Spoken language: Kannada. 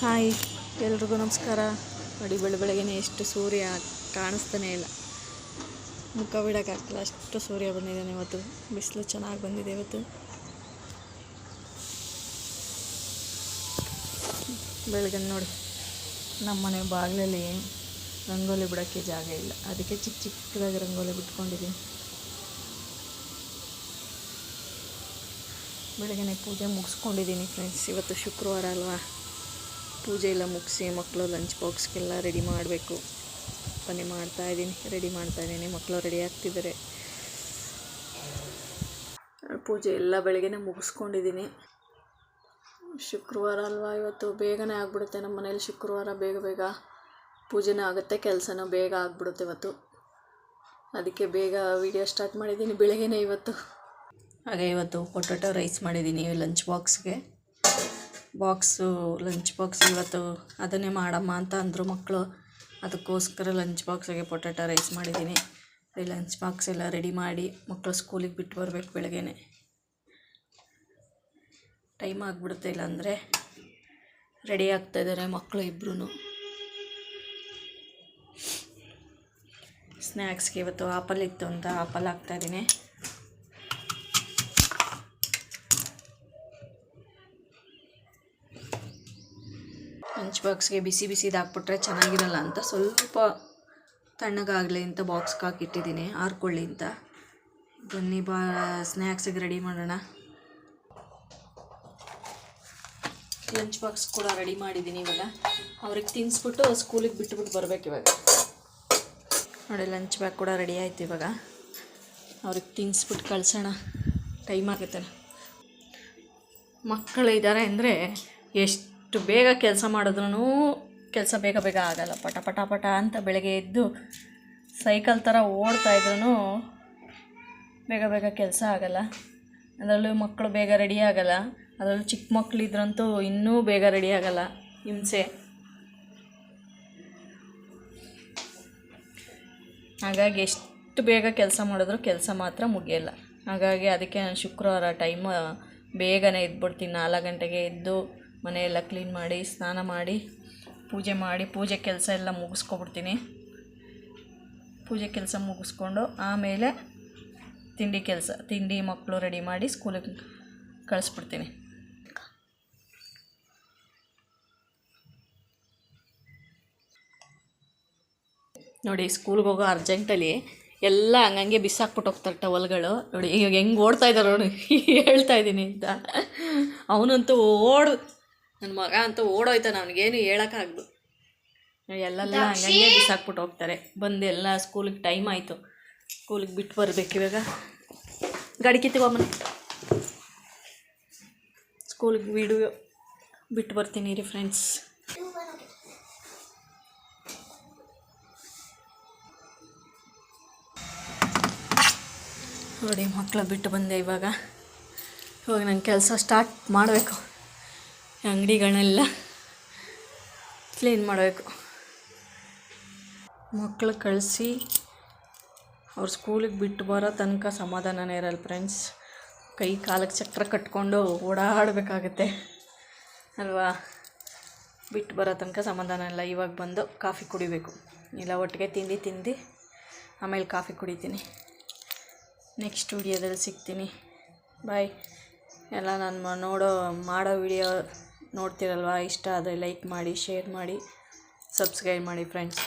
ಹಾಯ್, ಎಲ್ರಿಗೂ ನಮಸ್ಕಾರ. ನೋಡಿ, ಬೆಳಗ್ಗೆನೇ ಎಷ್ಟು ಸೂರ್ಯ ಕಾಣಿಸ್ತಾನೆ ಇಲ್ಲ, ಮುಖ ಬಿಡೋಕ್ಕಾಗ್ತಿಲ್ಲ, ಅಷ್ಟು ಸೂರ್ಯ ಬಂದಿದ್ದಾನೆ. ಇವತ್ತು ಬಿಸಿಲು ಚೆನ್ನಾಗಿ ಬಂದಿದೆ. ಇವತ್ತು ಬೆಳಗ್ಗೆ ನೋಡಿ, ನಮ್ಮ ಮನೆ ಬಾಗಿಲಲ್ಲಿ ರಂಗೋಲಿ ಬಿಡೋಕ್ಕೆ ಜಾಗ ಇಲ್ಲ, ಅದಕ್ಕೆ ಚಿಕ್ಕ ಚಿಕ್ಕದಾಗಿ ರಂಗೋಲಿ ಬಿಟ್ಕೊಂಡಿದ್ದೀನಿ. ಬೆಳಗ್ಗೆ ಪೂಜೆ ಮುಗಿಸ್ಕೊಂಡಿದ್ದೀನಿ ಫ್ರೆಂಡ್ಸ್. ಇವತ್ತು ಶುಕ್ರವಾರ ಅಲ್ವಾ, ಪೂಜೆ ಎಲ್ಲ ಮುಗಿಸಿ ಮಕ್ಕಳು ಲಂಚ್ ಬಾಕ್ಸ್ಗೆಲ್ಲ ರೆಡಿ ಮಾಡಬೇಕು. ಬನ್ನಿ ರೆಡಿ ಮಾಡ್ತಾಯಿದ್ದೀನಿ. ಮಕ್ಕಳು ರೆಡಿ ಆಗ್ತಿದ್ದಾರೆ. ಪೂಜೆ ಎಲ್ಲ ಬೆಳಗ್ಗೆನೇ ಮುಗಿಸ್ಕೊಂಡಿದ್ದೀನಿ. ಶುಕ್ರವಾರ ಅಲ್ವಾ, ಇವತ್ತು ಬೇಗನೆ ಆಗಿಬಿಡುತ್ತೆ. ನಮ್ಮ ಮನೇಲಿ ಶುಕ್ರವಾರ ಬೇಗ ಪೂಜೆನೂ ಆಗುತ್ತೆ, ಕೆಲಸನೂ ಬೇಗ ಆಗಿಬಿಡುತ್ತೆ ಇವತ್ತು. ಅದಕ್ಕೆ ಬೇಗ ವಿಡಿಯೋ ಸ್ಟಾರ್ಟ್ ಮಾಡಿದ್ದೀನಿ ಬೆಳಗ್ಗೆನೇ ಇವತ್ತು. ಹಾಗೆ ಇವತ್ತು ಪೊಟ್ಯಾಟೊ ರೈಸ್ ಮಾಡಿದ್ದೀನಿ ಲಂಚ್ ಬಾಕ್ಸ್ಗೆ. ಲಂಚ್ ಬಾಕ್ಸ್ ಇವತ್ತು ಅದನ್ನೇ ಮಾಡಮ್ಮ ಅಂತ ಅಂದರು ಮಕ್ಕಳು. ಅದಕ್ಕೋಸ್ಕರ ಲಂಚ್ ಬಾಕ್ಸಿಗೆ ಪೊಟ್ಯಾಟೊ ರೈಸ್ ಮಾಡಿದ್ದೀನಿ. ಲಂಚ್ ಬಾಕ್ಸ್ ಎಲ್ಲ ರೆಡಿ ಮಾಡಿ ಮಕ್ಕಳು ಸ್ಕೂಲಿಗೆ ಬಿಟ್ಟು ಬರಬೇಕು. ಬೆಳಗ್ಗೆನೆ ಟೈಮ್ ಆಗಿಬಿಡುತ್ತೆ, ಇಲ್ಲಾಂದರೆ ರೆಡಿ ಆಗ್ತಾಯಿದ್ದಾರೆ ಮಕ್ಕಳು ಇಬ್ಬರೂ. ಸ್ನ್ಯಾಕ್ಸ್ಗೆ ಇವತ್ತು ಆಪಲ್ ಇತ್ತು ಅಂತ ಆಪಲ್ ಹಾಕ್ತಾಯಿದ್ದೀನಿ. ಲಂಚ್ ಬಾಕ್ಸ್ಗೆ ಬಿಸಿದು ಹಾಕ್ಬಿಟ್ರೆ ಚೆನ್ನಾಗಿರಲ್ಲ ಅಂತ ಸ್ವಲ್ಪ ತಣ್ಣಗಾಗಲಿ ಅಂತ ಬಾಕ್ಸ್ಗೆ ಹಾಕಿಟ್ಟಿದ್ದೀನಿ, ಆರ್ಕೊಳ್ಳಿ ಅಂತ. ಬನ್ನಿ ಸ್ನ್ಯಾಕ್ಸಿಗೆ ರೆಡಿ ಮಾಡೋಣ. ಲಂಚ್ ಬಾಕ್ಸ್ ಕೂಡ ರೆಡಿ ಮಾಡಿದ್ದೀನಿ. ಇವಾಗ ಅವ್ರಿಗೆ ತಿನ್ನಿಸ್ಬಿಟ್ಟು ಸ್ಕೂಲಿಗೆ ಬಿಟ್ಬಿಟ್ಟು ಬರಬೇಕು. ಇವಾಗ ನೋಡಿ, ಲಂಚ್ ಬ್ಯಾಗ್ ಕೂಡ ರೆಡಿ ಆಯಿತು. ಇವಾಗ ಅವ್ರಿಗೆ ತಿನ್ನಿಸ್ಬಿಟ್ಟು ಕಳ್ಸೋಣ, ಟೈಮ್ ಆಗುತ್ತೆ. ಮಕ್ಕಳು ಇದ್ದಾರೆ ಅಂದರೆ ಎಷ್ಟು ಬೇಗ ಕೆಲಸ ಮಾಡಿದ್ರೂ ಕೆಲಸ ಬೇಗ ಆಗಲ್ಲ. ಪಟ ಅಂತ ಬೆಳಗ್ಗೆ ಎದ್ದು ಸೈಕಲ್ ಥರ ಓಡ್ತಾಯಿದ್ರೂ ಬೇಗ ಕೆಲಸ ಆಗಲ್ಲ. ಅದರಲ್ಲೂ ಮಕ್ಕಳು ಬೇಗ ರೆಡಿ ಆಗಲ್ಲ. ಅದರಲ್ಲೂ ಚಿಕ್ಕ ಮಕ್ಕಳಿದ್ರಂತೂ ಇನ್ನೂ ಬೇಗ ರೆಡಿ ಆಗಲ್ಲ, ಹಿಂಸೆ. ಹಾಗಾಗಿ ಎಷ್ಟು ಬೇಗ ಕೆಲಸ ಮಾಡಿದ್ರೂ ಕೆಲಸ ಮಾತ್ರ ಮುಗಿಯಲ್ಲ. ಹಾಗಾಗಿ ಅದಕ್ಕೆ ನಾನು ಶುಕ್ರವಾರ ಟೈಮ್ ಬೇಗನೆ ಎದ್ಬಿಡ್ತೀನಿ. 4 ಗಂಟೆಗೆ ಎದ್ದು ಮನೆಯೆಲ್ಲ ಕ್ಲೀನ್ ಮಾಡಿ, ಸ್ನಾನ ಮಾಡಿ, ಪೂಜೆ ಕೆಲಸ ಎಲ್ಲ ಮುಗಿಸ್ಕೊಬಿಡ್ತೀನಿ. ಪೂಜೆ ಕೆಲಸ ಮುಗಿಸ್ಕೊಂಡು ಆಮೇಲೆ ತಿಂಡಿ ಮಕ್ಕಳು ರೆಡಿ ಮಾಡಿ ಸ್ಕೂಲಿಗೆ ಕಳಿಸ್ಬಿಡ್ತೀನಿ. ನೋಡಿ, ಸ್ಕೂಲ್ಗೆ ಹೋಗೋ ಅರ್ಜೆಂಟಲ್ಲಿ ಎಲ್ಲ ಹಂಗಂಗೆ ಬಿಸಾಕ್ಬಿಟ್ಟು ಹೋಗ್ತಾರೆ ಟವಲ್ಗಳು. ನೋಡಿ ಈಗ ಹೆಂಗೆ ಓಡ್ತಾ ಇದ್ದಾರೆ ನೋಡಿ, ಹೇಳ್ತಾಯಿದ್ದೀನಿ ಅಂತ. ಅವನಂತೂ ನನ್ನ ಮಗ ಅಂತೂ ಓಡೋಯ್ತಾನೆ, ಅವನಿಗೇನು ಹೇಳೋಕ್ಕಾಗ್ದು. ಎಲ್ಲೆಲ್ಲ ಹಂಗಂಗೆ ಬಿಸಾಕ್ಬಿಟ್ಟು ಹೋಗ್ತಾರೆ. ಬಂದು ಎಲ್ಲ ಸ್ಕೂಲಿಗೆ ಟೈಮ್ ಆಯಿತು, ಸ್ಕೂಲಿಗೆ ಬಿಟ್ಟು ಬರಬೇಕು. ಇವಾಗ ಗಾಡಿ ಕಿತ್ತಿಗೋಮನೆ ಸ್ಕೂಲಿಗೆ ಬಿಟ್ಟು ಬರ್ತೀನಿ ರೀ ಫ್ರೆಂಡ್ಸ್. ನೋಡಿ, ಮಕ್ಕಳು ಬಿಟ್ಟು ಬಂದೆ. ಇವಾಗ ನನ್ನ ಕೆಲಸ ಸ್ಟಾರ್ಟ್ ಮಾಡಬೇಕು. ಅಂಗಡಿಗಳನ್ನೆಲ್ಲ ಕ್ಲೀನ್ ಮಾಡಬೇಕು. ಮಕ್ಕಳು ಕಳಿಸಿ ಅವ್ರು ಸ್ಕೂಲಿಗೆ ಬಿಟ್ಟು ಬರೋ ತನಕ ಸಮಾಧಾನನೇ ಇರಲ್ಲ ಫ್ರೆಂಡ್ಸ್. ಕೈ ಕಾಲಕ್ಕೆ ಚಕ್ರ ಕಟ್ಕೊಂಡು ಓಡಾಡಬೇಕಾಗತ್ತೆ ಅಲ್ವಾ. ಬಿಟ್ಟು ಬರೋ ತನಕ ಸಮಾಧಾನ ಇಲ್ಲ. ಇವಾಗ ಬಂದು ಕಾಫಿ ಕುಡಿಬೇಕು, ಇಲ್ಲ ಒಟ್ಟಿಗೆ ತಿಂದು ಆಮೇಲೆ ಕಾಫಿ ಕುಡಿತೀನಿ. ನೆಕ್ಸ್ಟ್ ವಿಡಿಯೋದಲ್ಲಿ ಸಿಗ್ತೀನಿ. ಬಾಯ್. ಎಲ್ಲ ನಾನು ಮಾಡೋ ವಿಡಿಯೋ ನೋಡ್ತಿರಲ್ವ, ಇಷ್ಟ ಆದರೆ ಲೈಕ್ ಮಾಡಿ, ಶೇರ್ ಮಾಡಿ, ಸಬ್ಸ್ಕ್ರೈಬ್ ಮಾಡಿ ಫ್ರೆಂಡ್ಸ್.